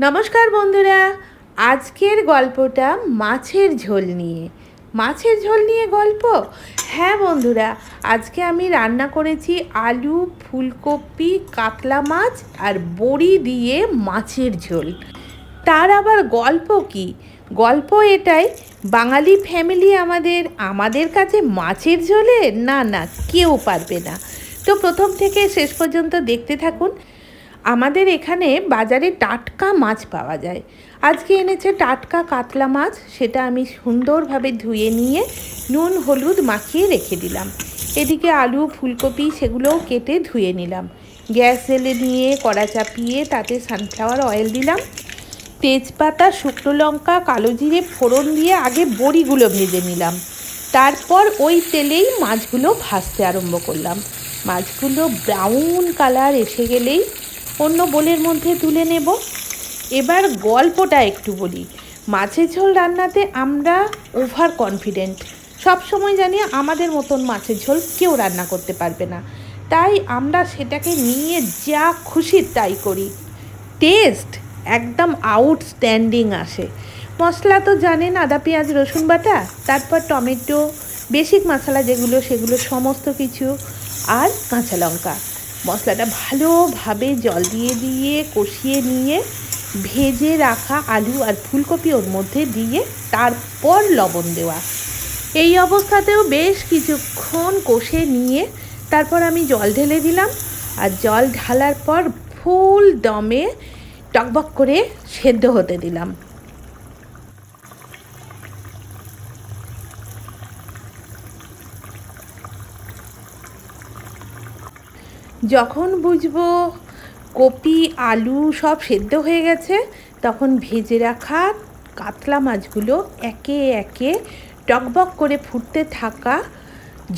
নমস্কার বন্ধুরা, আজকের গল্পটা মাছের ঝোল নিয়ে। মাছের ঝোল নিয়ে গল্প? হ্যাঁ বন্ধুরা, আজকে আমি রান্না করেছি আলু, ফুলকপি, কাতলা মাছ আর বড়ি দিয়ে মাছের ঝোল। তার আবার গল্প কি? গল্প এটাই, বাঙালি ফ্যামিলি আমাদের কাছে মাছের ঝোলে না কেউ পারবে না। তো প্রথম থেকে শেষ পর্যন্ত দেখতে থাকুন। আমাদের এখানে বাজারে টাটকা মাছ পাওয়া যায়। আজকে এনেছে টাটকা কাতলা মাছ, সেটা আমি সুন্দরভাবে ধুয়ে নিয়ে নুন হলুদ মাখিয়ে রেখে দিলাম। এদিকে আলু, ফুলকপি সেগুলোও কেটে ধুয়ে নিলাম। গ্যাস জেলে নিয়ে কড়া চাপিয়ে তাতে সানফ্লাওয়ার অয়েল দিলাম। তেজপাতা, শুকনো লঙ্কা, কালো জিরে ফোড়ন দিয়ে আগে বড়িগুলো ভেজে নিলাম। তারপর ওই তেলেই মাছগুলো ভাজতে আরম্ভ করলাম। মাছগুলো ব্রাউন কালার এসে গেলেই অন্য বোলের মধ্যে তুলে নেব। এবার গল্পটা একটু বলি। মাছের ঝোল রান্নাতে আমরা ওভার কনফিডেন্ট। সবসময় জানি আমাদের মতন মাছের ঝোল কেউ রান্না করতে পারবে না, তাই আমরা সেটাকে নিয়ে যা খুশি তাই করি। টেস্ট একদম আউটস্ট্যান্ডিং আসে। মশলা তো জানেন, আদা পেঁয়াজ রসুন বাটা, তারপর টমেটো, বেসিক মশলা যেগুলো সেগুলো সমস্ত কিছু, আর কাঁচা লঙ্কা। মশলাটা ভালোভাবে জল দিয়ে দিয়ে কষিয়ে নিয়ে ভেজে রাখা আলু আর ফুলকপি ওর মধ্যে দিয়ে তারপর লবণ দেওয়া। এই অবস্থাতেও বেশ কিছুক্ষণ কষে নিয়ে তারপর আমি জল ঢেলে দিলাম। আর জল ঢালার পর ফুল দমে টকবক করে সেদ্ধ হতে দিলাম। যখন বুঝবো কপি আলু সব সেদ্ধ হয়ে গেছে, তখন ভেজে রাখা কাতলা মাছগুলো একে একে টকবক করে ফুটতে থাকা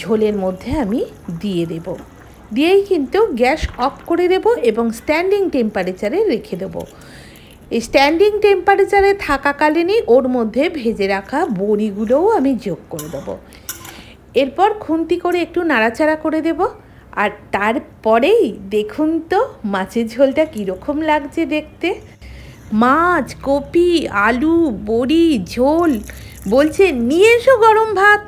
ঝোলের মধ্যে আমি দিয়ে দেব। দিয়েই কিন্তু গ্যাস অফ করে দেব এবং স্ট্যান্ডিং টেম্পারেচারে রেখে দেবো। এই স্ট্যান্ডিং টেম্পারেচারে থাকাকালীনই ওর মধ্যে ভেজে রাখা বড়িগুলোও আমি যোগ করে দেবো। এরপর খুন্তি করে একটু নাড়াচাড়া করে দেব। আর তারপরেই দেখুন তো মাছের ঝোলটা কীরকম লাগছে দেখতে। মাছ, কপি, আলু, বড়ি, ঝোল, বলছে নিয়ে এসো গরম ভাত।